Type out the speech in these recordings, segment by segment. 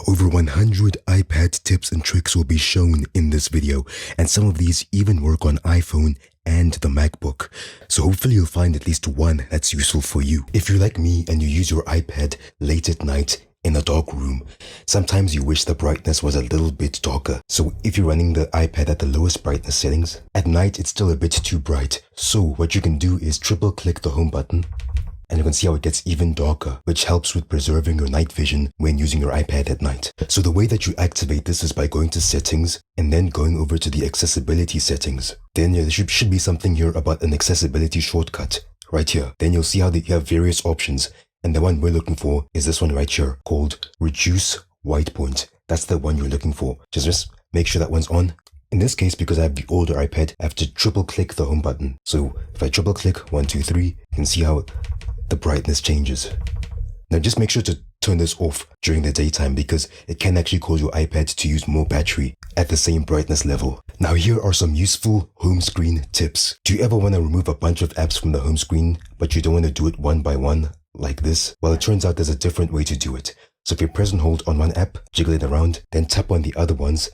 Over 100 iPad tips and tricks will be shown in this video, and some of these even work on iPhone and the MacBook. So hopefully you'll find at least one that's useful for you. If you're like me and you use your iPad late at night in a dark room, sometimes you wish the brightness was a little bit darker. So if you're running the iPad at the lowest brightness settings, at night it's still a bit too bright. So what you can do is triple click the home button, and you can see how it gets even darker, which helps with preserving your night vision when using your iPad at night. So the way that you activate this is by going to settings and then going over to the accessibility settings. Then there should be something here about an accessibility shortcut right here. Then you'll see how you have various options. And the one we're looking for is this one right here called reduce white point. That's the one you're looking for. Just make sure that one's on. In this case, because I have the older iPad, I have to triple click the home button. So if I triple click 1, 2, 3, you can see how the brightness changes. Now just make sure to turn this off during the daytime because it can actually cause your iPad to use more battery at the same brightness level. Now here are some useful home screen tips. Do you ever want to remove a bunch of apps from the home screen, but you don't want to do it one by one like this? Well, it turns out there's a different way to do it. So if you press and hold on one app, jiggle it around, then tap on the other ones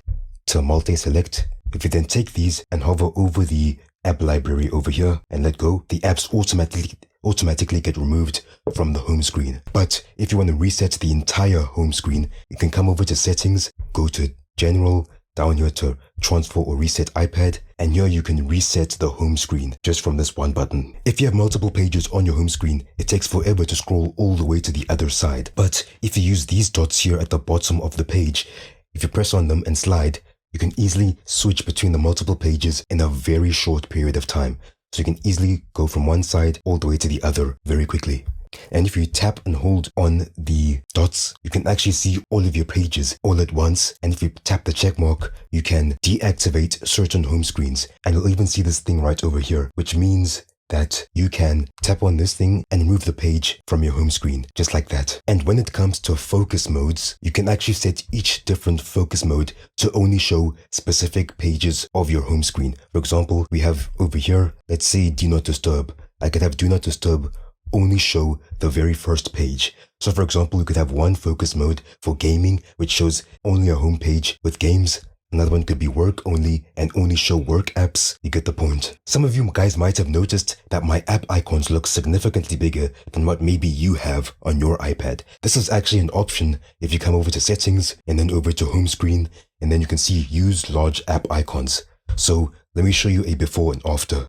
to multi-select. If you then take these and hover over the app library over here and let go, the apps automatically get removed from the home screen. But if you want to reset the entire home screen, you can come over to settings, go to general, down here to transfer or reset iPad, and here you can reset the home screen just from this one button. If you have multiple pages on your home screen, it takes forever to scroll all the way to the other side. But if you use these dots here at the bottom of the page, if you press on them and slide, you can easily switch between the multiple pages in a very short period of time. So you can easily go from one side all the way to the other very quickly. And if you tap and hold on the dots, you can actually see all of your pages all at once. And if you tap the check mark, you can deactivate certain home screens. And you'll even see this thing right over here, which means that you can tap on this thing and remove the page from your home screen, just like that. And when it comes to focus modes, you can actually set each different focus mode to only show specific pages of your home screen. For example, we have over here, let's say do not disturb. I could have do not disturb only show the very first page. So for example, you could have one focus mode for gaming, which shows only a home page with games. Another one could be work only and only show work apps. You get the point. Some of you guys might have noticed that my app icons look significantly bigger than what maybe you have on your iPad. This is actually an option if you come over to settings and then over to home screen, and then you can see use large app icons. So let me show you a before and after.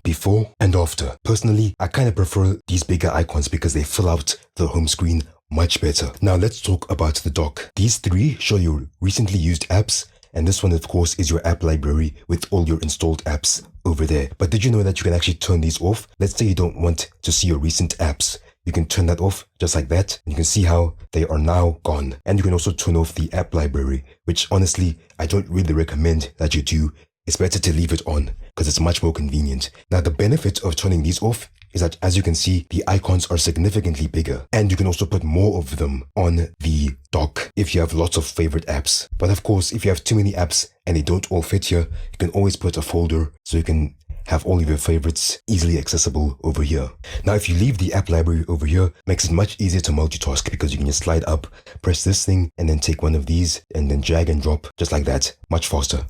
Before and after. Personally, I kind of prefer these bigger icons because they fill out the home screen much better. Now let's talk about the dock. These three show your recently used apps. And this one, of course, is your app library with all your installed apps over there. But did you know that you can actually turn these off? Let's say you don't want to see your recent apps. You can turn that off just like that. And you can see how they are now gone. And you can also turn off the app library, which honestly, I don't really recommend that you do. It's better to leave it on because it's much more convenient. Now, the benefit of turning these off is that, as you can see, the icons are significantly bigger, and you can also put more of them on the dock if you have lots of favorite apps. But of course, if you have too many apps and they don't all fit here, you can always put a folder so you can have all of your favorites easily accessible over here. Now, if you leave the app library over here, it makes it much easier to multitask because you can just slide up, press this thing, and then take one of these and then drag and drop just like that, much faster.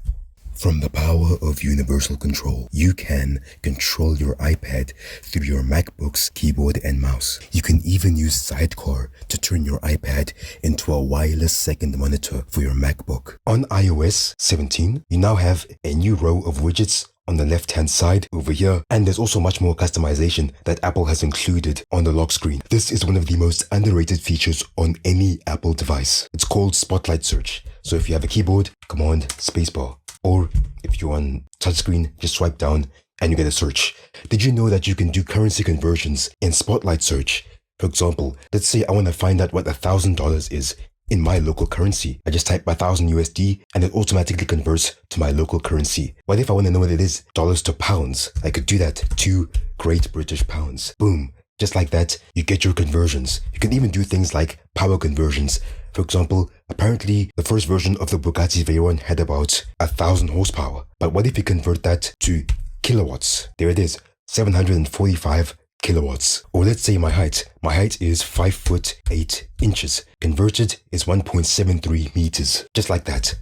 From the power of universal control, you can control your iPad through your MacBook's keyboard and mouse. You can even use Sidecar to turn your iPad into a wireless second monitor for your MacBook. On iOS 17, you now have a new row of widgets on the left-hand side over here, and there's also much more customization that Apple has included on the lock screen. This is one of the most underrated features on any Apple device. It's called Spotlight Search. So if you have a keyboard, Command Spacebar. Or if you're on touchscreen, just swipe down and you get a search. Did you know that you can do currency conversions in Spotlight Search? For example, let's say I want to find out what $1,000 is in my local currency. I just type 1,000 USD and it automatically converts to my local currency. What if I want to know what it is? Dollars to pounds. I could do that. 2 Great British Pounds. Boom. Just like that, you get your conversions. You can even do things like power conversions. For example, apparently the first version of the Bugatti Veyron had about 1,000 horsepower. But what if you convert that to kilowatts? There it is, 745 kilowatts. Or let's say my height. My height is 5'8". Converted is 1.73 meters. Just like that.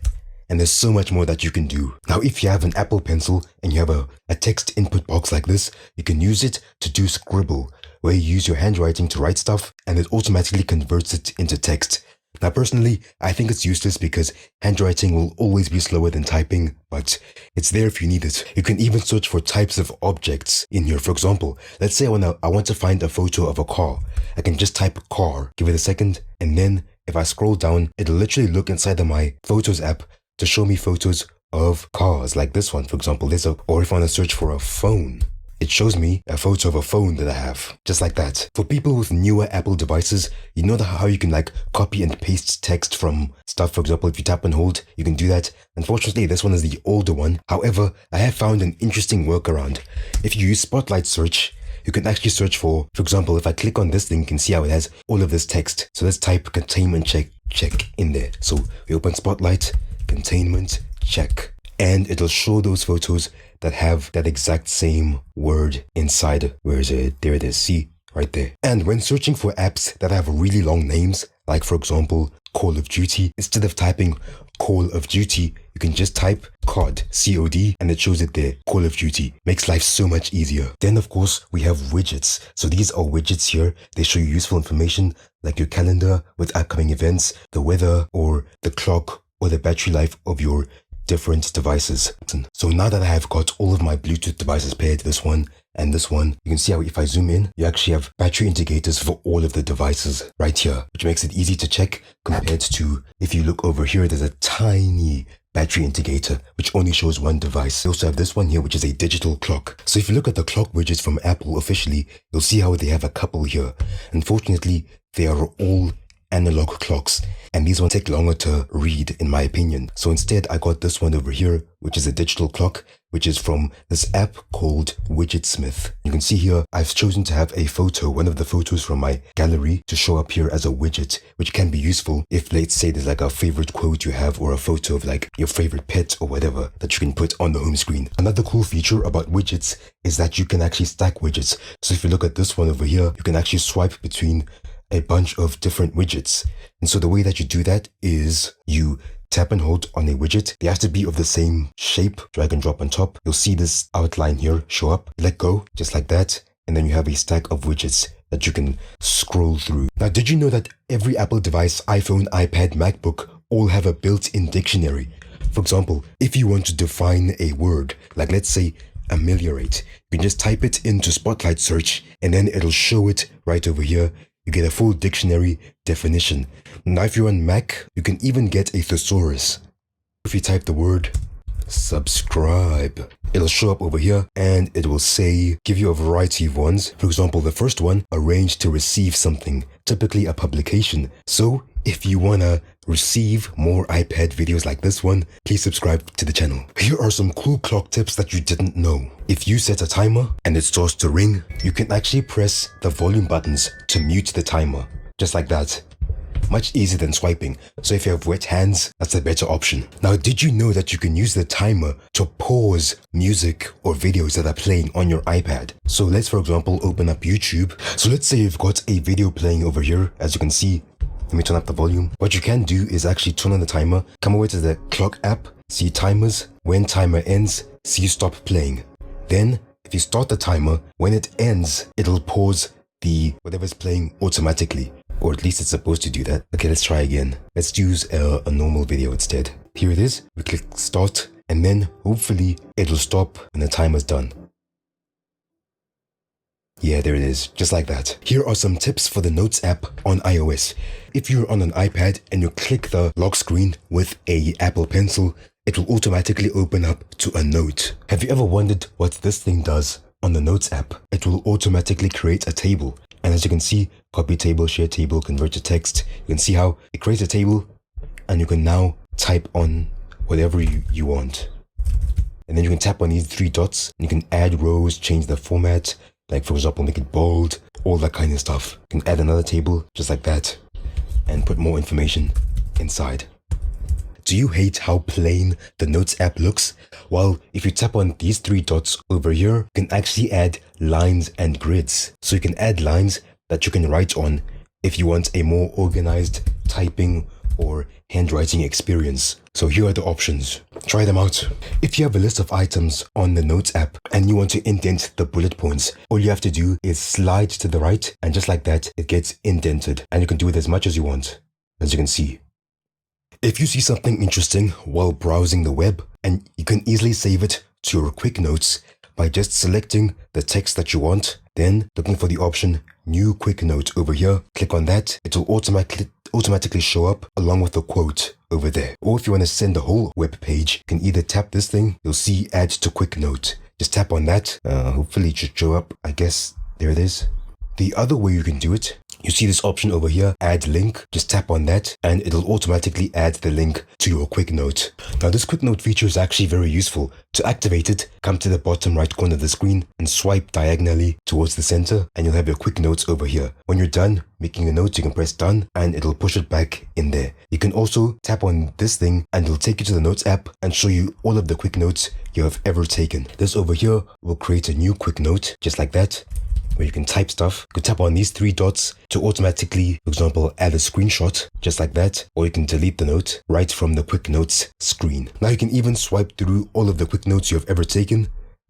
And there's so much more that you can do. Now, if you have an Apple Pencil and you have a text input box like this, you can use it to do scribble, where you use your handwriting to write stuff and it automatically converts it into text. Now, personally, I think it's useless because handwriting will always be slower than typing, but it's there if you need it. You can even search for types of objects in here. For example, let's say I want to find a photo of a car. I can just type car, give it a second, and then if I scroll down, it'll literally look inside of my Photos app to show me photos of cars, like this one, for example. Or if I want to search for a phone, it shows me a photo of a phone that I have, just like that. For people with newer Apple devices, you know how you can like copy and paste text from stuff. For example, if you tap and hold, you can do that. Unfortunately, this one is the older one. However, I have found an interesting workaround. If you use Spotlight Search, you can actually search for example, if I click on this thing, you can see how it has all of this text. So let's type containment check in there. So we open Spotlight, containment check, and it'll show those photos that have that exact same word inside. Where is it? There it is. See, right there. And when searching for apps that have really long names, like for example, Call of Duty, instead of typing Call of Duty, you can just type COD, C-O-D, and it shows it there, Call of Duty. Makes life so much easier. Then of course, we have widgets. So these are widgets here. They show you useful information like your calendar with upcoming events, the weather, or the clock, or the battery life of your different devices. So now that I have got all of my Bluetooth devices paired, this one and this one, you can see how if I zoom in, you actually have battery indicators for all of the devices right here, which makes it easy to check compared to if you look over here, there's a tiny battery indicator which only shows one device. They also have this one here, which is a digital clock. So if you look at the clock widgets from Apple officially, you'll see how they have a couple here. Unfortunately, they are all analog clocks, and these ones take longer to read in my opinion. So instead I got this one over here, which is a digital clock, which is from this app called Widgetsmith. You can see here I've chosen to have a photo, one of the photos from my gallery, to show up here as a widget, which can be useful if, let's say, there's like a favorite quote you have or a photo of like your favorite pet or whatever that you can put on the home screen. Another cool feature about widgets is that you can actually stack widgets. So if you look at this one over here, you can actually swipe between a bunch of different widgets. And so the way that you do that is you tap and hold on a widget. They have to be of the same shape. Drag and drop on top. You'll see this outline here show up. Let go, just like that. And then you have a stack of widgets that you can scroll through. Now, did you know that every Apple device, iPhone, iPad, MacBook, all have a built-in dictionary? For example, if you want to define a word, like let's say ameliorate, you can just type it into Spotlight Search and then it'll show it right over here. You get a full dictionary definition. Now, if you're on Mac, you can even get a thesaurus. If you type the word subscribe, it'll show up over here and it will say, give you a variety of ones. For example, the first one, arrange to receive something, typically a publication. So if you want to receive more iPad videos like this one, please subscribe to the channel. Here are some cool clock tips that you didn't know. If you set a timer and it starts to ring, you can actually press the volume buttons to mute the timer, just like that. Much easier than swiping, so if you have wet hands, that's a better option. Now, did you know that you can use the timer to pause music or videos that are playing on your iPad? So let's, for example, open up YouTube. So let's say you've got a video playing over here, as you can see. Let me turn up the volume. What you can do is actually turn on the timer, come over to the clock app, see timers. When timer ends, see stop playing. Then, if you start the timer, when it ends, it'll pause the whatever's playing automatically. Or at least it's supposed to do that. Okay, let's try again. Let's use a normal video instead. Here it is. We click start, and then hopefully it'll stop when the timer's done. Yeah, there it is, just like that. Here are some tips for the Notes app on iOS. If you're on an iPad and you click the lock screen with a Apple Pencil, it will automatically open up to a note. Have you ever wondered what this thing does on the Notes app? It will automatically create a table. And as you can see, copy table, share table, convert to text. You can see how it creates a table and you can now type on whatever you want. And then you can tap on these three dots and you can add rows, change the format. Like for example, make it bold, all that kind of stuff. You can add another table just like that and put more information inside. Do you hate how plain the Notes app looks? Well, if you tap on these three dots over here, you can actually add lines and grids. So you can add lines that you can write on if you want a more organized typing or handwriting experience. So here are the options. Try them out. If you have a list of items on the Notes app and you want to indent the bullet points, all you have to do is slide to the right, and just like that, it gets indented, and you can do it as much as you want, as you can see. If you see something interesting while browsing the web, and you can easily save it to your quick notes by just selecting the text that you want, then looking for the option New Quick Note over here, click on that. It will automatically show up along with the quote over there. Or if you want to send the whole web page, you can either tap this thing, you'll see Add to Quick Note. Just tap on that. Hopefully it should show up. I guess there it is. The other way you can do it, you see this option over here, Add Link. Just tap on that and it'll automatically add the link to your quick note. Now this quick note feature is actually very useful. To activate it, come to the bottom right corner of the screen and swipe diagonally towards the center, and you'll have your quick notes over here. When you're done making a note, you can press done and it'll push it back in there. You can also tap on this thing and it'll take you to the Notes app and show you all of the quick notes you have ever taken. This over here will create a new quick note just like that, where you can type stuff. You can tap on these three dots to automatically, for example, add a screenshot, just like that, or you can delete the note right from the quick notes screen. Now you can even swipe through all of the quick notes you have ever taken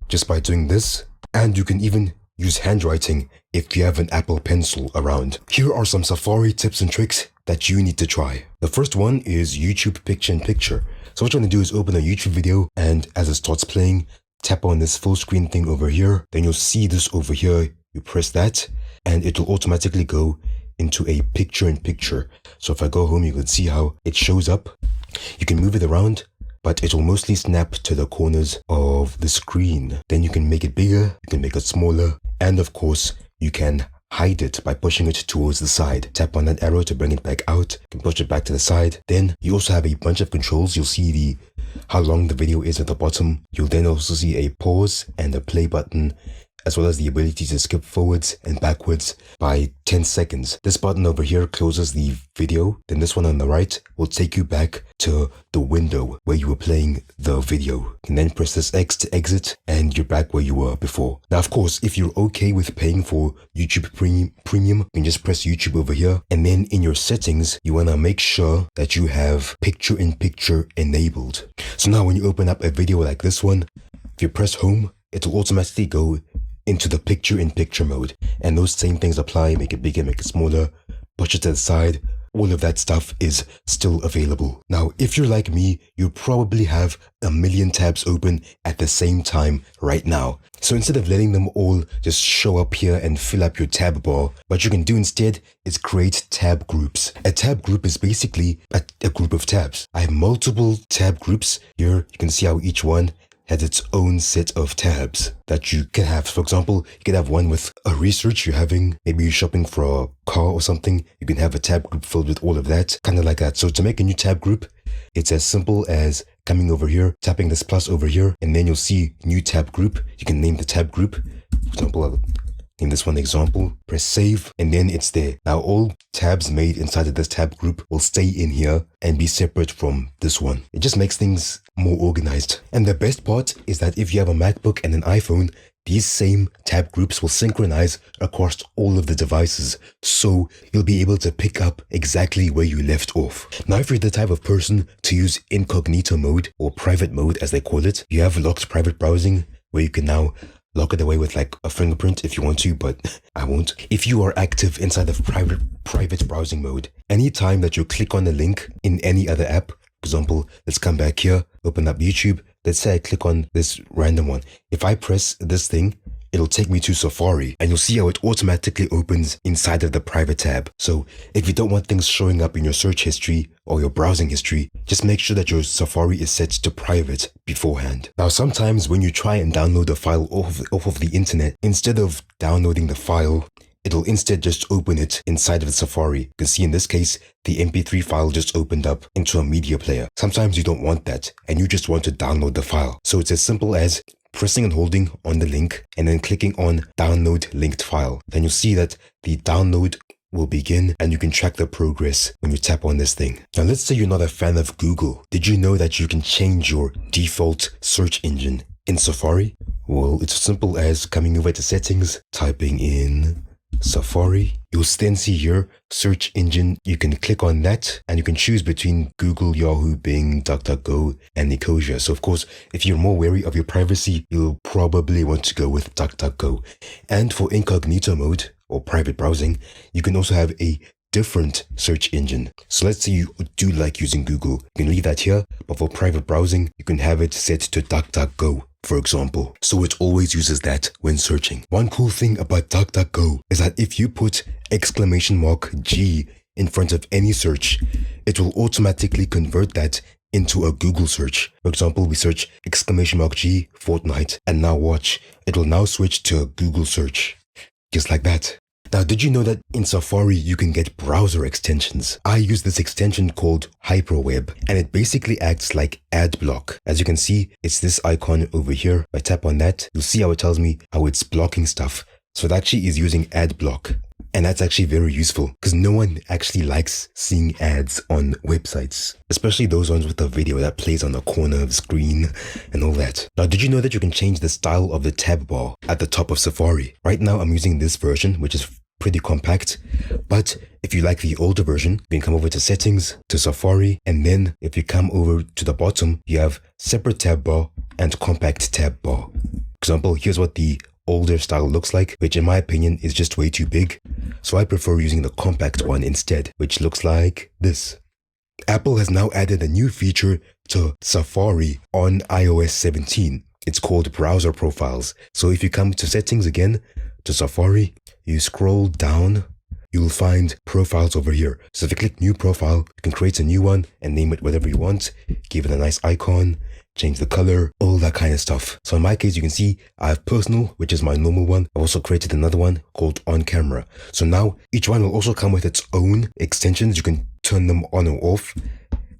just by doing this, and you can even use handwriting if you have an Apple Pencil around. Here are some Safari tips and tricks that you need to try. The first one is YouTube Picture-in-Picture. So what you want to do is open a YouTube video, and as it starts playing, tap on this full screen thing over here. Then you'll see this over here. You press that and it will automatically go into a picture-in-picture. So if I go home, you can see how it shows up. You can move it around, but it will mostly snap to the corners of the screen. Then you can make it bigger, you can make it smaller, and of course, you can hide it by pushing it towards the side. Tap on that arrow to bring it back out. You can push it back to the side. Then you also have a bunch of controls. You'll see how long the video is at the bottom. You'll then also see a pause and a play button, as well as the ability to skip forwards and backwards by 10 seconds. This button over here closes the video. Then this one on the right will take you back to the window where you were playing the video. You can then press this X to exit and you're back where you were before. Now, of course, if you're okay with paying for YouTube Premium, you can just press YouTube over here. And then in your settings, you want to make sure that you have Picture-in-Picture enabled. So now when you open up a video like this one, if you press home, it will automatically go into the picture-in-picture mode, and those same things apply. Make it bigger, make it smaller, push it to the side. All of that stuff is still available. Now, if you're like me, you probably have a million tabs open at the same time right now. So instead of letting them all just show up here and fill up your tab bar, what you can do instead is create tab groups. A tab group is basically a group of tabs. I have multiple tab groups here. You can see how each one has its own set of tabs that you can have. For example, you can have one with a research you're having, maybe you're shopping for a car or something. You can have a tab group filled with all of that, kind of like that. So to make a new tab group, it's as simple as coming over here, tapping this plus over here, and then you'll see new tab group. You can name the tab group. For example, I'll name this one example, press save, and then it's there. Now all tabs made inside of this tab group will stay in here and be separate from this one. It just makes things more organized. And the best part is that if you have a MacBook and an iPhone, these same tab groups will synchronize across all of the devices, so you'll be able to pick up exactly where you left off. Now, if you're the type of person to use incognito mode, or private mode as they call it, you have locked private browsing where you can now lock it away with like a fingerprint if you want to, but I won't. If you are active inside of private browsing mode, anytime that you click on a link in any other app, for example, let's come back here, open up YouTube. Let's say I click on this random one. If I press this thing, it'll take me to Safari, and you'll see how it automatically opens inside of the private tab. So if you don't want things showing up in your search history or your browsing history, just make sure that your Safari is set to private beforehand. Now, sometimes when you try and download a file off of the internet, instead of downloading the file, it'll instead just open it inside of the Safari. You can see in this case, the MP3 file just opened up into a media player. Sometimes you don't want that and you just want to download the file. So it's as simple as pressing and holding on the link and then clicking on download linked file. Then you'll see that the download will begin and you can track the progress when you tap on this thing. Now, let's say you're not a fan of Google. Did you know that you can change your default search engine in Safari? Well, it's as simple as coming over to settings, typing in Safari. You'll then see here search engine. You can click on that and you can choose between Google, Yahoo, Bing, DuckDuckGo, and Nicosia. So of course, if you're more wary of your privacy, you'll probably want to go with DuckDuckGo. And for incognito mode or private browsing, you can also have a different search engine. So let's say you do like using Google, you can leave that here, but for private browsing, you can have it set to DuckDuckGo, for example. So it always uses that when searching. One cool thing about DuckDuckGo is that if you put !G in front of any search, it will automatically convert that into a Google search. For example, we search !G Fortnite, and now watch, it will now switch to a Google search. Just like that. Now, did you know that in Safari, you can get browser extensions? I use this extension called Hyperweb, and it basically acts like ad block. As you can see, it's this icon over here. If I tap on that, you'll see how it tells me how it's blocking stuff. So it actually is using ad block. And that's actually very useful because no one actually likes seeing ads on websites, especially those ones with a video that plays on the corner of the screen and all that. Now, did you know that you can change the style of the tab bar at the top of Safari? Right now, I'm using this version, which is pretty compact, but if you like the older version, you can come over to settings, to Safari, and then if you come over to the bottom, you have separate tab bar and compact tab bar. For example, here's what the older style looks like, which in my opinion is just way too big. So I prefer using the compact one instead, which looks like this. Apple has now added a new feature to Safari on iOS 17. It's called browser profiles. So if you come to settings again, to Safari, you scroll down, you'll find profiles over here. So if you click new profile, you can create a new one and name it whatever you want, give it a nice icon, change the color, all that kind of stuff. So in my case, you can see I have personal, which is my normal one. I've also created another one called on camera. So now each one will also come with its own extensions. You can turn them on or off.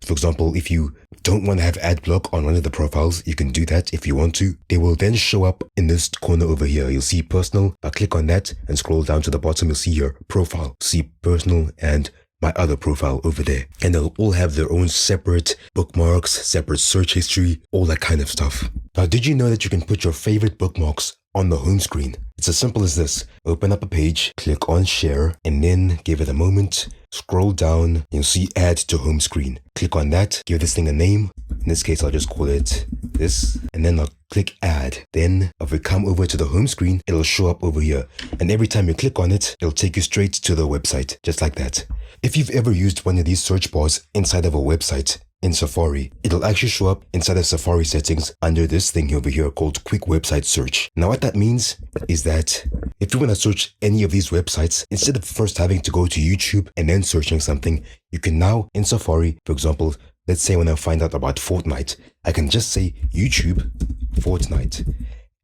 For example, if you don't want to have ad block on one of the profiles, you can do that if you want to. They will then show up in this corner over here. You'll see personal. I click on that and scroll down to the bottom. You'll see your profile. See personal and my other profile over there. And they'll all have their own separate bookmarks, separate search history, all that kind of stuff. Now, did you know that you can put your favorite bookmarks on the home screen? It's as simple as this. Open up a page, click on share, and then give it a moment. Scroll down, you'll see add to home screen. Click on that, give this thing a name. In this case, I'll just call it this, and then I'll click add. Then if we come over to the home screen, it'll show up over here. And every time you click on it, it'll take you straight to the website, just like that. If you've ever used one of these search bars inside of a website, in Safari, it'll actually show up inside of Safari settings under this thing over here called quick website search. Now what that means is that if you want to search any of these websites, instead of first having to go to YouTube and then searching something, you can now in Safari, for example, let's say when I find out about Fortnite, I can just say YouTube Fortnite.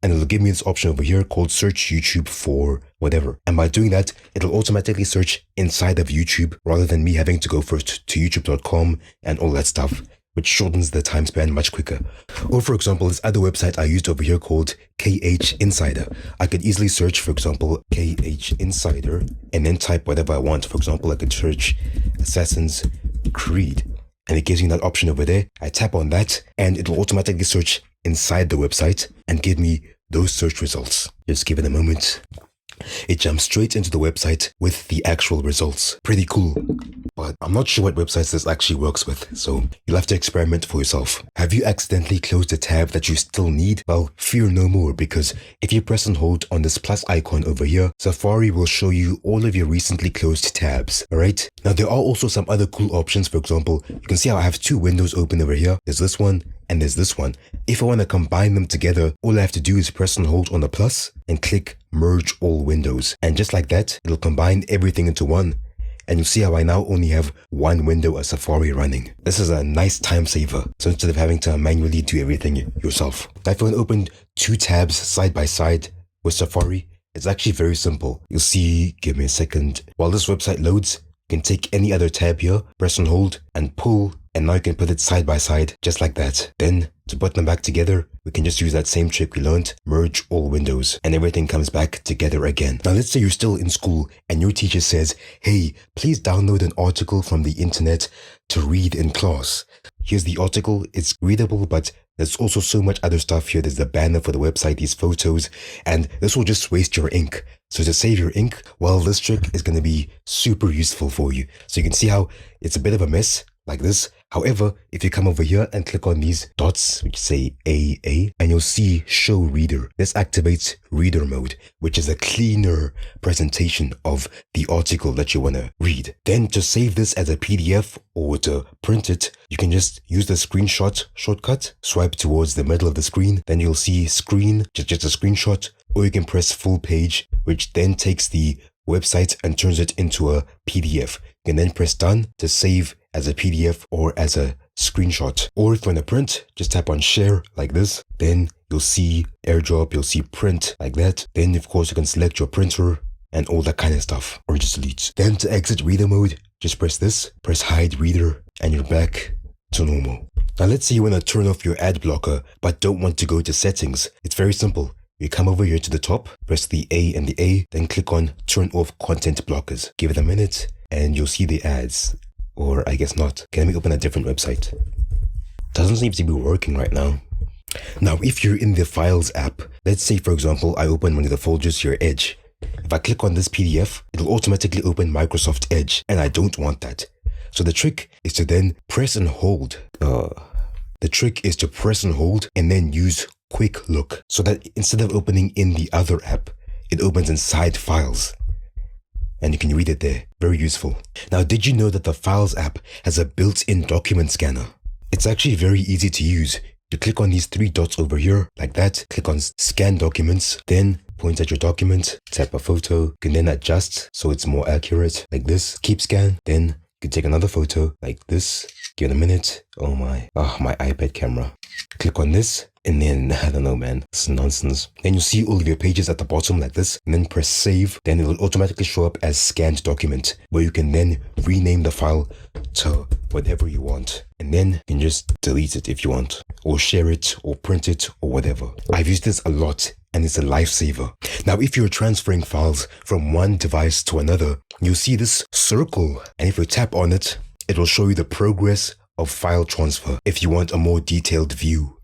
And it'll give me this option over here called search YouTube for whatever. And by doing that, it'll automatically search inside of YouTube rather than me having to go first to youtube.com and all that stuff, which shortens the time span much quicker. Or for example, this other website I used over here called KH Insider. I could easily search, for example, KH Insider and then type whatever I want. For example, I could search Assassin's Creed. And it gives me that option over there. I tap on that and it'll automatically search inside the website and give me those search results. Just give it a moment. It jumps straight into the website with the actual results. Pretty cool. But I'm not sure what websites this actually works with, so you'll have to experiment for yourself. Have you accidentally closed a tab that you still need? Well, fear no more, because if you press and hold on this plus icon over here, Safari will show you all of your recently closed tabs, alright? Now there are also some other cool options. For example, you can see how I have two windows open over here. There's this one and there's this one. If I want to combine them together, all I have to do is press and hold on the plus and click merge all windows. And just like that, it'll combine everything into one. And you'll see how I now only have one window of Safari running. This is a nice time saver. So instead of having to manually do everything yourself. Now if you want to open two tabs side by side with Safari, it's actually very simple. You'll see, give me a second. While this website loads, you can take any other tab here, press and hold and pull, and now you can put it side by side just like that. Then to put them back together, we can just use that same trick we learned, merge all windows, and everything comes back together again. Now let's say you're still in school and your teacher says, hey, please download an article from the internet to read in class. here's the article. It's readable, but there's also so much other stuff here. There's the banner for the website, these photos, and this will just waste your ink. So to save your ink, well, this trick is going to be super useful for you. So you can see how it's a bit of a mess like this. However, if you come over here and click on these dots, which say AA, and you'll see Show Reader. This activates reader mode, which is a cleaner presentation of the article that you want to read. Then to save this as a PDF or to print it, you can just use the screenshot shortcut, swipe towards the middle of the screen, then you'll see screen, just a screenshot, or you can press full page, which then takes the website and turns it into a PDF. You can then press done to save as a PDF or as a screenshot. Or if you want to print, just tap on share like this. Then you'll see airdrop, you'll see print like that. Then of course you can select your printer and all that kind of stuff, or just delete. Then to exit reader mode, just press this, press hide reader, and you're back to normal. Now let's say you want to turn off your ad blocker but don't want to go to settings. It's very simple. You come over here to the top, press the A and the A, then click on turn off content blockers. Give it a minute and you'll see the ads. Or I guess not. Can we open a different website? Doesn't seem to be working right now. Now, if you're in the Files app, let's say for example, I open one of the folders here, Edge. If I click on this PDF, it'll automatically open Microsoft Edge, and I don't want that. So the trick is to then press and hold. The trick is to press and hold and then use Quick Look, so that instead of opening in the other app, it opens inside Files. And you can read it there. Very useful. Now, did you know that the Files app has a built-in document scanner? It's actually very easy to use. You click on these three dots over here, like that. Click on Scan Documents, then point at your document, tap a photo. You can then adjust so it's more accurate, like this. Keep scan, then you can take another photo, like this. Give it a minute. Oh my iPad camera. Click on this, and then, I don't know, man, it's nonsense. Then you'll see all of your pages at the bottom like this, and then press save. Then it will automatically show up as scanned document, where you can then rename the file to whatever you want. And then you can just delete it if you want, or share it, or print it, or whatever. I've used this a lot, and it's a lifesaver. Now, if you're transferring files from one device to another, you'll see this circle, and if you tap on it, it will show you the progress of file transfer if you want a more detailed view.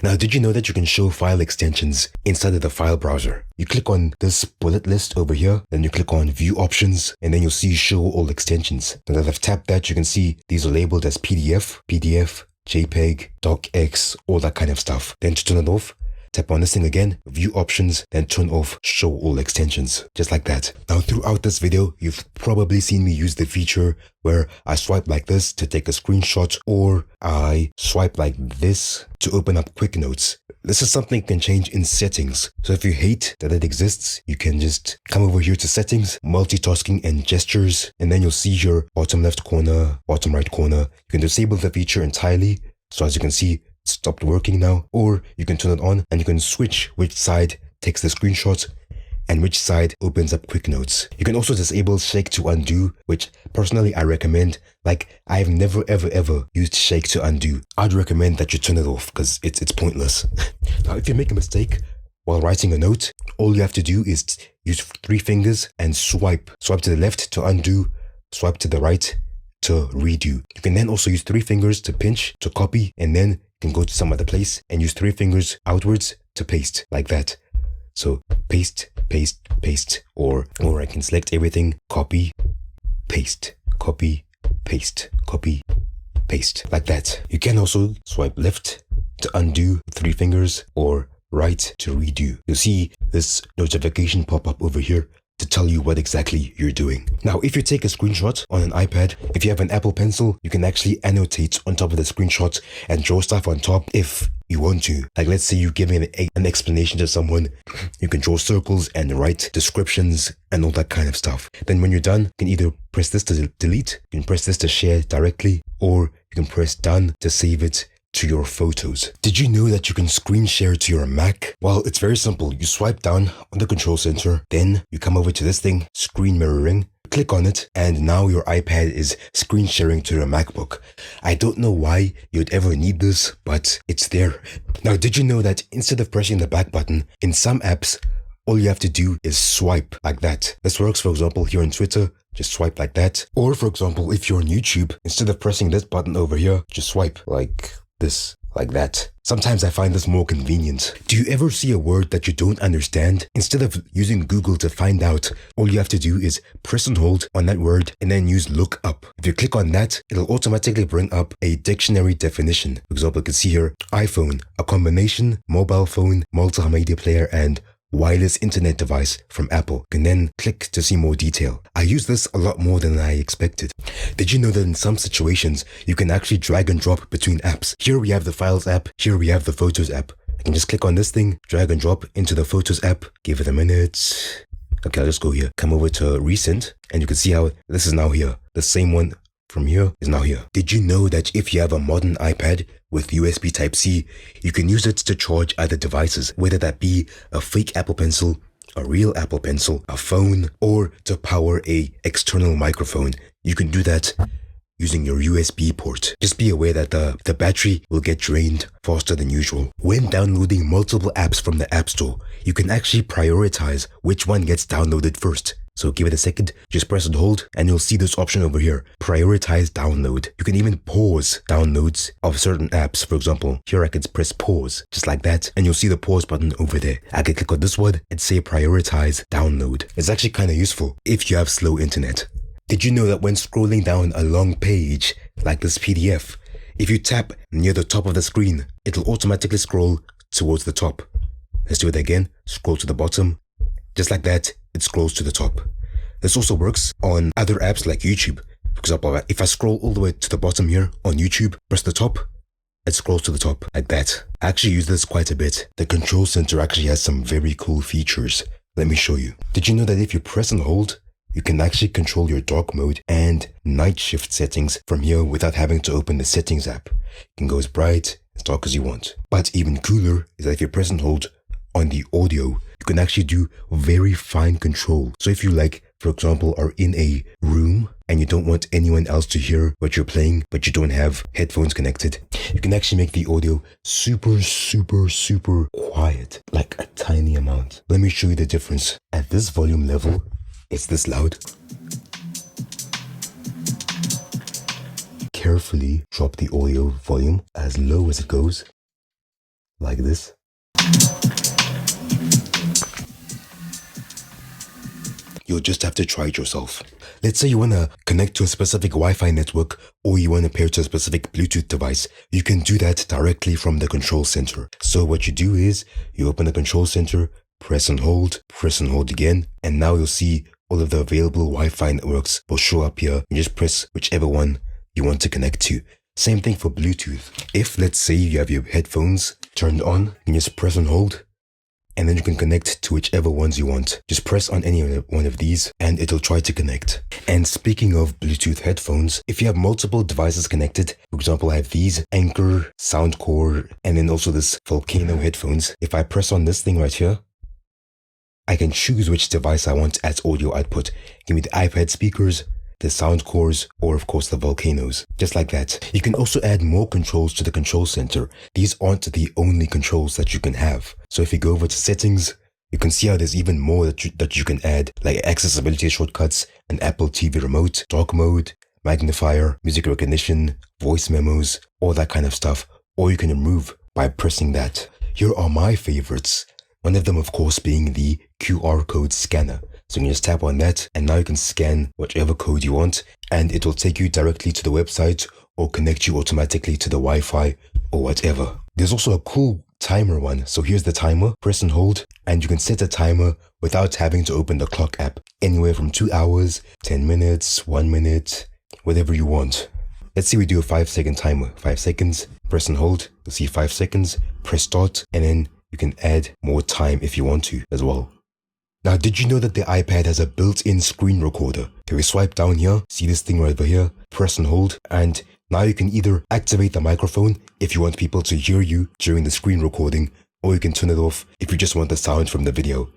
Now, did you know that you can show file extensions inside of the file browser? You click on this bullet list over here, then you click on view options, and then you'll see show all extensions. Now that I've tapped that, you can see these are labeled as PDF, JPEG, DocX, all that kind of stuff. Then to turn it off, tap on this thing again, view options, then turn off show all extensions, just like that. Now throughout this video, you've probably seen me use the feature where I swipe like this to take a screenshot, or I swipe like this to open up quick notes. This is something you can change in settings. So if you hate that it exists, you can just come over here to settings, multitasking and gestures, and then you'll see your bottom left corner, bottom right corner. You can disable the feature entirely. So as you can see, stopped working now, or you can turn it on and you can switch which side takes the screenshot and which side opens up quick notes. You can also disable shake to undo, which personally I recommend. Like, I've never ever used shake to undo. I'd recommend that you turn it off because it's pointless. Now if you make a mistake while writing a note, all you have to do is use 3 fingers and swipe to the left to undo, swipe to the right to redo. You can then also use 3 fingers to pinch to copy, and then you can go to some other place and use 3 fingers outwards to paste, like that. So paste, paste, paste, or I can select everything, copy, paste, copy, paste, copy, paste, like that. You can also swipe left to undo 3 fingers, or right to redo. You'll see this notification pop up over here to tell you what exactly you're doing. Now, if you take a screenshot on an iPad, if you have an Apple Pencil, you can actually annotate on top of the screenshot and draw stuff on top if you want to. Like, let's say you're giving an explanation to someone, you can draw circles and write descriptions and all that kind of stuff. Then when you're done, you can either press this to delete, you can press this to share directly, or you can press done to save it to your photos. Did you know that you can screen share to your Mac? Well, it's very simple. You swipe down on the control center, then you come over to this thing, screen mirroring, click on it, and now your iPad is screen sharing to your MacBook. I don't know why you'd ever need this, but it's there. Now, did you know that instead of pressing the back button, in some apps, all you have to do is swipe like that. This works, for example, here on Twitter, just swipe like that. Or for example, if you're on YouTube, instead of pressing this button over here, just swipe like this, like that. Sometimes I find this more convenient. Do you ever see a word that you don't understand? Instead of using Google to find out, all you have to do is press and hold on that word and then use look up. If you click on that, it'll automatically bring up a dictionary definition. For example, you can see here, iPhone, a combination, mobile phone, multimedia player, and wireless internet device from Apple. You can then click to see more detail. I use this a lot more than I expected. Did you know that in some situations, you can actually drag and drop between apps? Here we have the Files app, here we have the Photos app. I can just click on this thing, drag and drop into the Photos app, give it a minute. Okay, I'll just go here. Come over to Recent, and you can see how this is now here. The same one from here is now here. Did you know that if you have a modern iPad with USB Type-C, you can use it to charge other devices, whether that be a fake Apple Pencil, a real Apple Pencil, a phone, or to power a external microphone? You can do that using your USB port. Just be aware that the battery will get drained faster than usual. When downloading multiple apps from the App Store, you can actually prioritize which one gets downloaded first. So give it a second, just press and hold, and you'll see this option over here, prioritize download. You can even pause downloads of certain apps. For example, here I can press pause, just like that, and you'll see the pause button over there. I can click on this one and say prioritize download. It's actually kind of useful if you have slow internet. Did you know that when scrolling down a long page, like this PDF, if you tap near the top of the screen, it'll automatically scroll towards the top. Let's do it again, scroll to the bottom, just like that. It scrolls to the top. This also works on other apps like YouTube. For example, if I scroll all the way to the bottom here on YouTube, press the top, it scrolls to the top like that. I actually use this quite a bit. The control center actually has some very cool features. Let me show you. Did you know that if you press and hold, you can actually control your dark mode and night shift settings from here without having to open the settings app? You can go as bright, as dark as you want. But even cooler is that if you press and hold on the audio, you can actually do very fine control. So if you, like, for example, are in a room and you don't want anyone else to hear what you're playing, but you don't have headphones connected, you can actually make the audio super, super, super quiet, like a tiny amount. Let me show you the difference. At this volume level, it's this loud. Carefully drop the audio volume as low as it goes, like this. You'll just have to try it yourself. Let's say you want to connect to a specific Wi-Fi network, or you want to pair to a specific Bluetooth device. You can do that directly from the control center. So what you do is you open the control center, press and hold again, and now you'll see all of the available Wi-Fi networks will show up here. You just press whichever one you want to connect to. Same thing for Bluetooth. If, let's say, you have your headphones turned on, you just press and hold, and then you can connect to whichever ones you want. Just press on any one of these and it'll try to connect. And speaking of Bluetooth headphones, if you have multiple devices connected, for example, I have these Anchor, Soundcore, and then also this Volcano headphones. If I press on this thing right here, I can choose which device I want as audio output. Give me the iPad speakers, the Soundcores, or of course the Volcanos. Just like that. You can also add more controls to the control center. These aren't the only controls that you can have. So if you go over to settings, you can see how there's even more that you can add, like accessibility shortcuts, an Apple TV remote, dark mode, magnifier, music recognition, voice memos, all that kind of stuff. Or you can remove by pressing that. Here are my favorites. One of them, of course, being the QR code scanner. So you can just tap on that and now you can scan whichever code you want and it will take you directly to the website or connect you automatically to the Wi-Fi or whatever. There's also a cool timer one. So here's the timer, press and hold, and you can set a timer without having to open the clock app. Anywhere from 2 hours, 10 minutes, 1 minute, whatever you want. Let's say we do a 5-second timer. 5 seconds, press and hold, you'll see 5 seconds, press start, and then you can add more time if you want to as well. Now, did you know that the iPad has a built-in screen recorder? If we swipe down here, see this thing right over here, press and hold, and now you can either activate the microphone if you want people to hear you during the screen recording, or you can turn it off if you just want the sound from the video.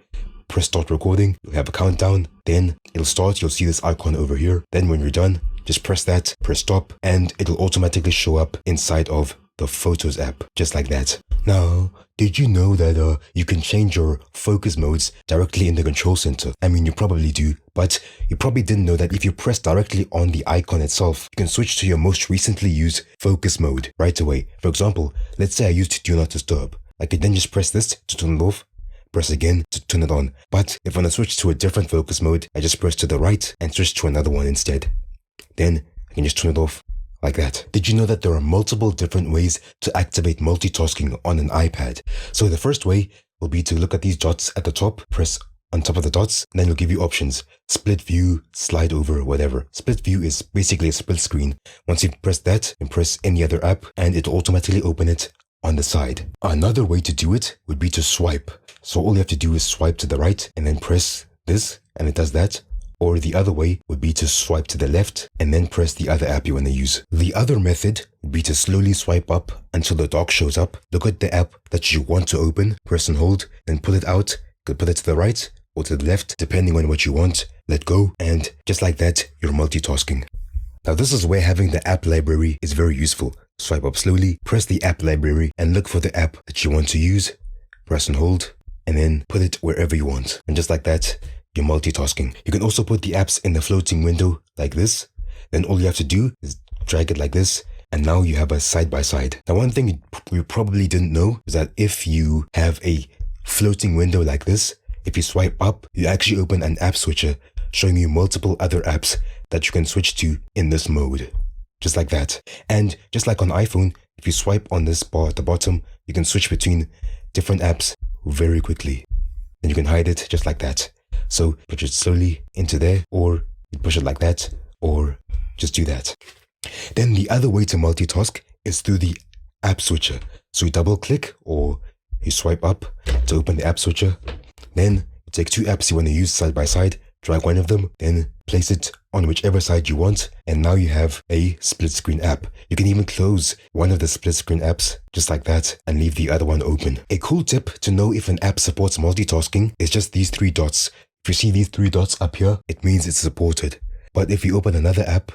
Press start recording, you'll have a countdown, then it'll start, you'll see this icon over here. Then when you're done, just press that, press stop, and it'll automatically show up inside of the Photos app, just like that. Now, did you know that you can change your focus modes directly in the control center? I mean, you probably do, but you probably didn't know that if you press directly on the icon itself, you can switch to your most recently used focus mode right away. For example, let's say I used Do Not Disturb. I could then just press this to turn it off, press again to turn it on. But if I want to switch to a different focus mode, I just press to the right and switch to another one instead. Then I can just turn it off like that. Did you know that there are multiple different ways to activate multitasking on an iPad? So the first way will be to look at these dots at the top, press on top of the dots, and then it'll give you options. Split view, slide over, whatever. Split view is basically a split screen. Once you press that, and press any other app, and it'll automatically open it on the side. Another way to do it would be to swipe. So all you have to do is swipe to the right and then press this, and it does that. Or the other way would be to swipe to the left and then press the other app you want to use. The other method would be to slowly swipe up until the dock shows up. Look at the app that you want to open, press and hold, then pull it out. You could put it to the right or to the left, depending on what you want. Let go, and just like that, you're multitasking. Now this is where having the app library is very useful. Swipe up slowly, press the app library, and look for the app that you want to use. Press and hold, and then put it wherever you want. And just like that, you're multitasking. You can also put the apps in the floating window like this. Then all you have to do is drag it like this, and now you have a side-by-side. Now one thing you probably didn't know is that if you have a floating window like this, if you swipe up, you actually open an app switcher showing you multiple other apps that you can switch to in this mode. Just like that. And just like on iPhone, if you swipe on this bar at the bottom, you can switch between different apps very quickly. And you can hide it just like that. So push it slowly into there, or you push it like that, or just do that. Then the other way to multitask is through the app switcher. So you double click or you swipe up to open the app switcher. Then you take two apps you want to use side by side, drag one of them, then place it on whichever side you want, and now you have a split screen app. You can even close one of the split screen apps just like that and leave the other one open. A cool tip to know if an app supports multitasking is just these three dots. If you see these three dots up here, it means it's supported. But if you open another app,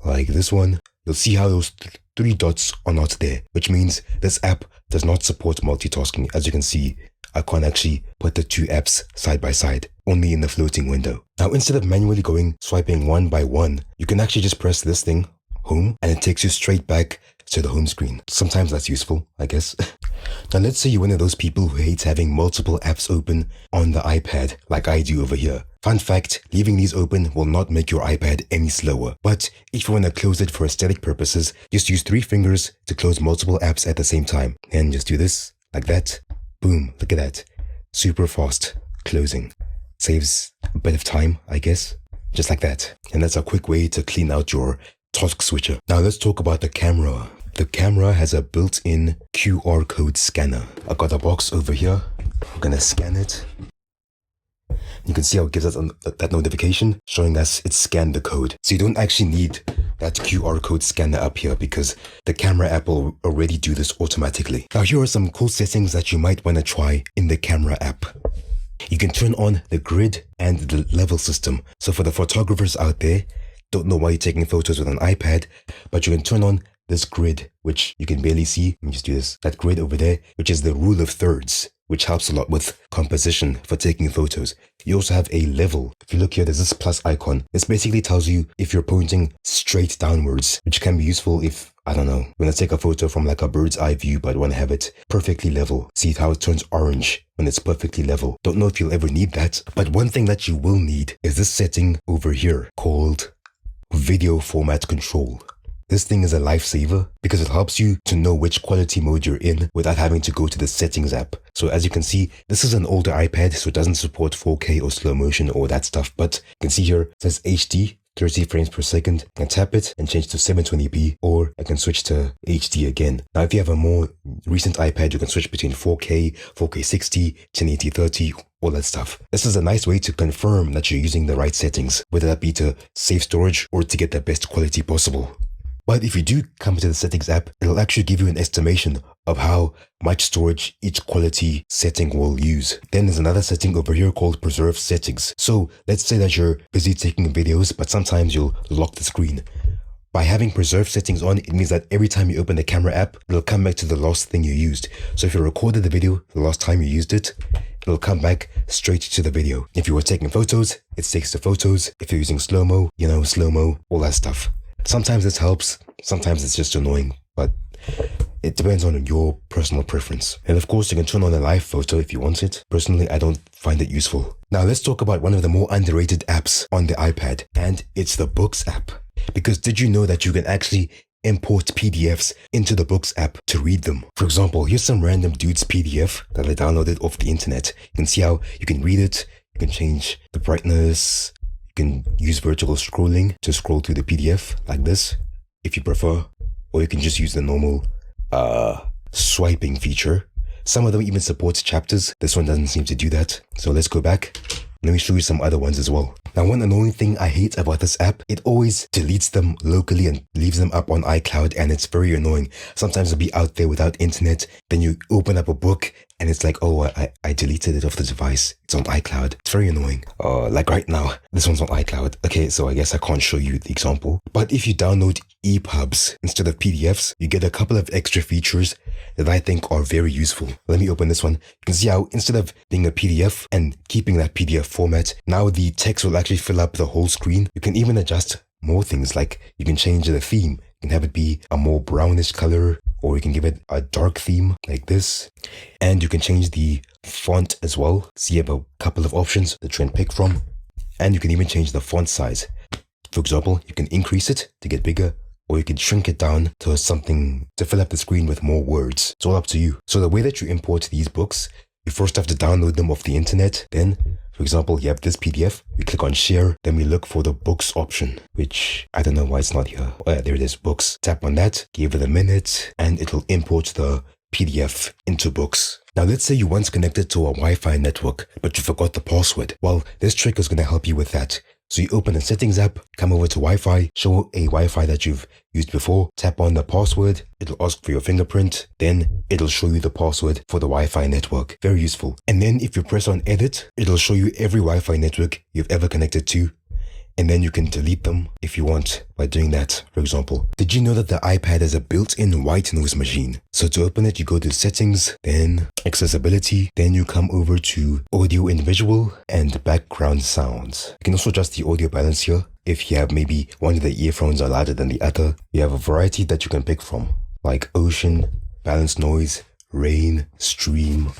like this one, you'll see how those three dots are not there, which means this app does not support multitasking. As you can see, I can't actually put the two apps side by side, only in the floating window. Now, instead of manually swiping one by one, you can actually just press this thing, home, and it takes you straight back to the home screen. Sometimes that's useful, I guess. Now, let's say you're one of those people who hates having multiple apps open on the iPad, like I do over here. Fun fact, leaving these open will not make your iPad any slower. But if you want to close it for aesthetic purposes, just use 3 fingers to close multiple apps at the same time. And just do this, like that. Boom, look at that. Super fast closing. Saves a bit of time, I guess. Just like that. And that's a quick way to clean out your task switcher. Now let's talk about the camera. The camera has a built-in QR code scanner. I got a box over here. I'm gonna scan it. You can see how it gives us that notification showing us it scanned the code. So you don't actually need that QR code scanner up here because the camera app will already do this automatically. Now here are some cool settings that you might want to try in the camera app. You can turn on the grid and the level system. So for the photographers out there, don't know why you're taking photos with an iPad, but you can turn on this grid, which you can barely see. Let me just do this. That grid over there, which is the rule of thirds, which helps a lot with composition for taking photos. You also have a level. If you look here, there's this plus icon. This basically tells you if you're pointing straight downwards, which can be useful if, I don't know, when I take a photo from like a bird's eye view, but I want to have it perfectly level. See how it turns orange when it's perfectly level. Don't know if you'll ever need that, but one thing that you will need is this setting over here called video format control. This thing is a lifesaver because it helps you to know which quality mode you're in without having to go to the settings app. So as you can see, this is an older iPad, so it doesn't support 4K or slow motion or that stuff. But you can see here, it says HD, 30 frames per second. I can tap it and change to 720p, or I can switch to HD again. Now, if you have a more recent iPad, you can switch between 4K, 4K 60, 1080 30, all that stuff. This is a nice way to confirm that you're using the right settings, whether that be to save storage or to get the best quality possible. But if you do come to the settings app, it'll actually give you an estimation of how much storage each quality setting will use. Then there's another setting over here called preserve settings. So let's say that you're busy taking videos, but sometimes you'll lock the screen. By having preserved settings on, it means that every time you open the camera app, it'll come back to the last thing you used. So if you recorded the video the last time you used it, it'll come back straight to the video. If you were taking photos, it takes the photos. If you're using slow-mo, slow-mo, all that stuff. Sometimes this helps, sometimes it's just annoying, but it depends on your personal preference. And of course, you can turn on a live photo if you want it. Personally, I don't find it useful. Now let's talk about one of the more underrated apps on the iPad, and it's the Books app. Because did you know that you can actually import PDFs into the Books app to read them? For example, here's some random dude's PDF that I downloaded off the internet. You can see how you can read it, you can change the brightness, you can use vertical scrolling to scroll through the PDF like this, if you prefer, or you can just use the normal swiping feature. Some of them even support chapters. This one doesn't seem to do that. So let's go back. Let me show you some other ones as well. Now, one annoying thing I hate about this app, it always deletes them locally and leaves them up on iCloud, and it's very annoying. Sometimes it'll be out there without internet, then you open up a book and it's like, oh, I deleted it off the device. It's on iCloud. It's very annoying. Like right now, this one's on iCloud. Okay, so I guess I can't show you the example. But if you download EPUBs instead of PDFs, you get a couple of extra features that I think are very useful. Let me open this one. You can see how instead of being a PDF and keeping that PDF format, now the text will actually fill up the whole screen. You can even adjust more things, like you can change the theme. You can have it be a more brownish color, or you can give it a dark theme like this. And you can change the font as well. So you have a couple of options to try and pick from. And you can even change the font size. For example, you can increase it to get bigger, or you can shrink it down to something to fill up the screen with more words. It's all up to you. So the way that you import these books, you first have to download them off the internet. Then, for example, you have this PDF, we click on share, then we look for the books option, which I don't know why it's not here. Oh yeah, there it is, books. Tap on that, give it a minute, and it'll import the PDF into books. Now let's say you once connected to a Wi-Fi network, but you forgot the password. Well, this trick is going to help you with that. So you open the settings app, come over to Wi-Fi, show a Wi-Fi that you've used before, tap on the password, it'll ask for your fingerprint, then it'll show you the password for the Wi-Fi network. Very useful. And then if you press on edit, it'll show you every Wi-Fi network you've ever connected to. And then you can delete them if you want by doing that, for example. Did you know that the iPad has a built-in white noise machine? So to open it, you go to settings, then accessibility, then you come over to audio and visual and background sounds. You can also adjust the audio balance here. If you have maybe one of the earphones are louder than the other, you have a variety that you can pick from, like ocean, balanced noise, rain, stream.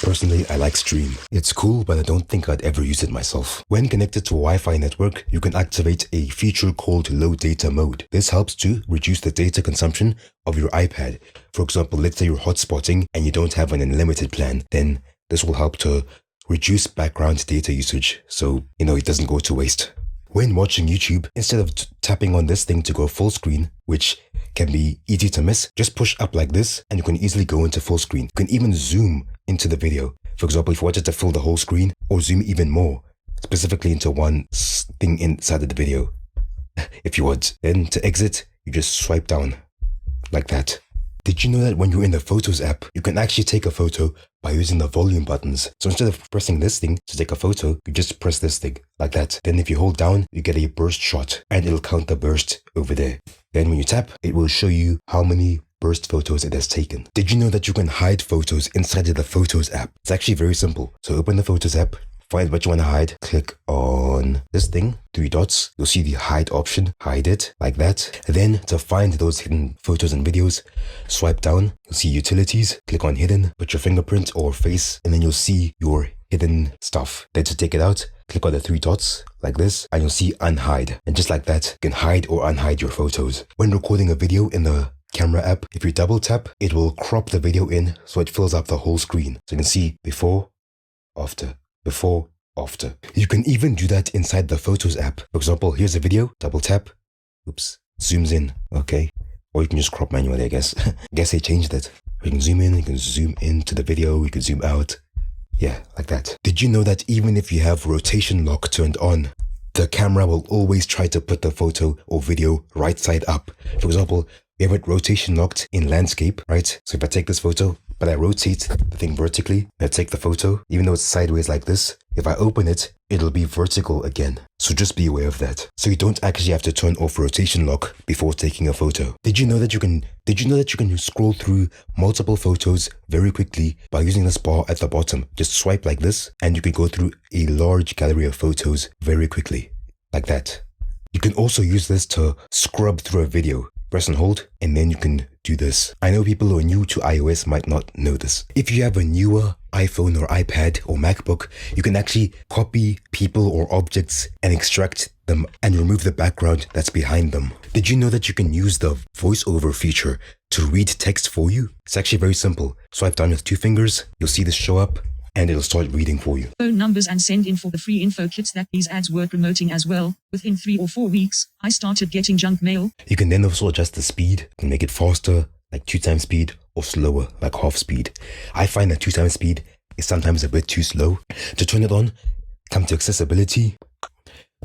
Personally, I like Stream. It's cool, but I don't think I'd ever use it myself. When connected to a Wi-Fi network, you can activate a feature called low data mode. This helps to reduce the data consumption of your iPad. For example, let's say you're hotspotting and you don't have an unlimited plan, then this will help to reduce background data usage so, it doesn't go to waste. When watching YouTube, instead of tapping on this thing to go full screen, which can be easy to miss, just push up like this and you can easily go into full screen. You can even zoom into the video. For example, if you wanted to fill the whole screen, or zoom even more, specifically into one thing inside of the video, if you want. Then to exit, you just swipe down like that. Did you know that when you're in the Photos app, you can actually take a photo by using the volume buttons? So instead of pressing this thing to take a photo, you just press this thing like that. Then if you hold down, you get a burst shot and it'll count the burst over there. Then when you tap, it will show you how many burst photos it has taken. Did you know that you can hide photos inside of the Photos app? It's actually very simple. So open the Photos app, find what you want to hide, click on this thing, 3 dots, you'll see the hide option, hide it like that. And then to find those hidden photos and videos, swipe down, you'll see utilities, click on hidden, put your fingerprint or face, and then you'll see your hidden stuff. Then to take it out, click on the 3 dots like this, and you'll see unhide. And just like that, you can hide or unhide your photos. When recording a video in the camera app, if you double tap, it will crop the video in so it fills up the whole screen. So you can see before, after, before, after. You can even do that inside the Photos app. For example, here's a video, double tap, oops, zooms in, okay? Or you can just crop manually, I guess. I guess they changed it. You can zoom in, you can zoom into the video, you can zoom out. Yeah, like that. Did you know that even if you have rotation lock turned on, the camera will always try to put the photo or video right side up? For example, We have it rotation locked in landscape, right? So if I take this photo, but I rotate the thing vertically, and I take the photo, even though it's sideways like this, if I open it, it'll be vertical again. So just be aware of that. So you don't actually have to turn off rotation lock before taking a photo. Did you know that you can scroll through multiple photos very quickly by using this bar at the bottom? Just swipe like this, and you can go through a large gallery of photos very quickly, like that. You can also use this to scrub through a video. Press and hold, and then you can do this. I know people who are new to iOS might not know this. If you have a newer iPhone or iPad or MacBook, you can actually copy people or objects and extract them and remove the background that's behind them. Did you know that you can use the voiceover feature to read text for you? It's actually very simple. Swipe down with 2 fingers, you'll see this show up, and it'll start reading for you. Phone numbers and send in for the free info kits that these ads were promoting as well. Within 3 or 4 weeks, I started getting junk mail. You can then also adjust the speed and make it faster, like 2 times speed, or slower, like half speed. I find that 2 times speed is sometimes a bit too slow. To turn it on, come to accessibility,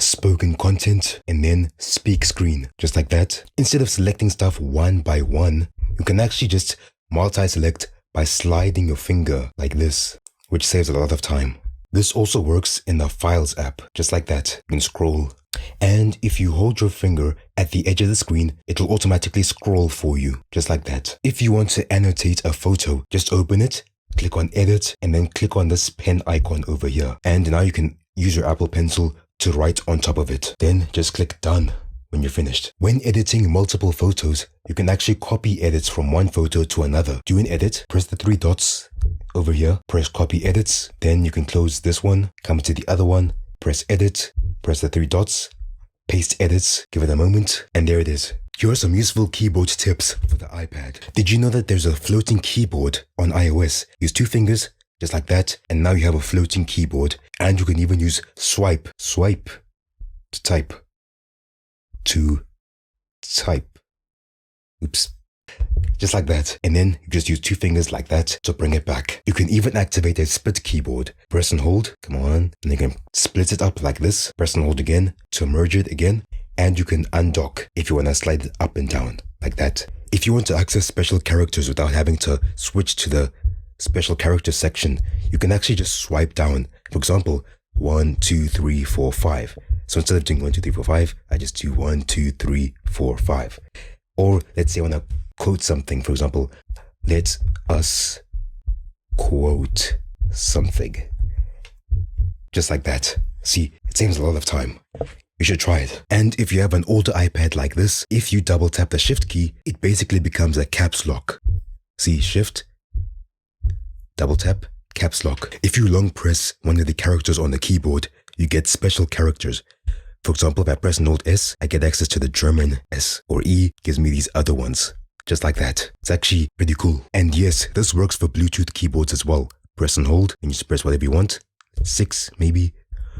spoken content, and then speak screen, just like that. Instead of selecting stuff one by one, you can actually just multi-select by sliding your finger like this, which saves a lot of time. This also works in the Files app, just like that. You can scroll. And if you hold your finger at the edge of the screen, it'll automatically scroll for you, just like that. If you want to annotate a photo, just open it, click on edit, and then click on this pen icon over here. And now you can use your Apple Pencil to write on top of it. Then just click done when you're finished. When editing multiple photos, you can actually copy edits from one photo to another. Do an edit, press the 3 dots over here, press copy edits, then you can close this one, come to the other one, press edit, press the 3 dots, paste edits, give it a moment, and there it is. Here are some useful keyboard tips for the iPad. Did you know that there's a floating keyboard on iOS? Use 2 fingers, just like that, and now you have a floating keyboard, and you can even use swipe to type. Oops. Just like that. And then you just use 2 fingers like that to bring it back. You can even activate a split keyboard. Press and hold, come on. And you can split it up like this. Press and hold again to merge it again. And you can undock if you want to slide it up and down like that. If you want to access special characters without having to switch to the special characters section, you can actually just swipe down. For example, 1, 2, 3, 4, 5. So instead of doing 1, 2, 3, 4, 5, I just do 1, 2, 3, 4, 5. Or let's say I want to quote something. For example, let us quote something. Just like that. See, it saves a lot of time. You should try it. And if you have an older iPad like this, if you double tap the shift key, it basically becomes a caps lock. See, shift, double tap, caps lock. If you long press one of the characters on the keyboard, you get special characters. For example, if I press and hold S, I get access to the German S, or E gives me these other ones. Just like that. It's actually pretty cool. And yes, this works for Bluetooth keyboards as well. Press and hold, and you just press whatever you want. 6 maybe.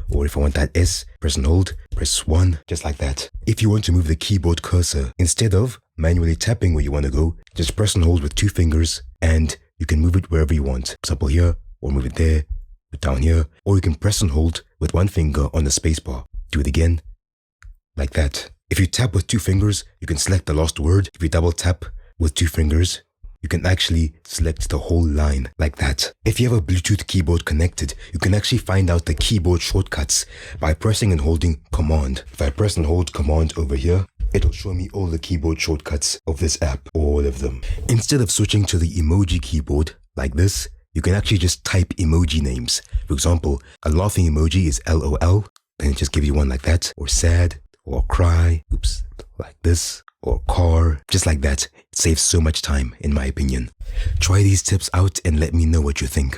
Or if I want that S, press and hold, press 1, just like that. If you want to move the keyboard cursor, instead of manually tapping where you want to go, just press and hold with 2 fingers, and you can move it wherever you want. For example here, or move it there, down here, or you can press and hold with 1 finger on the spacebar. Do it again, like that. If you tap with 2 fingers, you can select the last word. If you double tap with 2 fingers, you can actually select the whole line, like that. If you have a Bluetooth keyboard connected, you can actually find out the keyboard shortcuts by pressing and holding Command. If I press and hold Command over here, it'll show me all the keyboard shortcuts of this app, all of them. Instead of switching to the emoji keyboard, like this, you can actually just type emoji names. For example, a laughing emoji is LOL, then just give you one like that, or sad, or cry, oops, like this, or car, just like that. It saves so much time, in my opinion. Try these tips out and let me know what you think.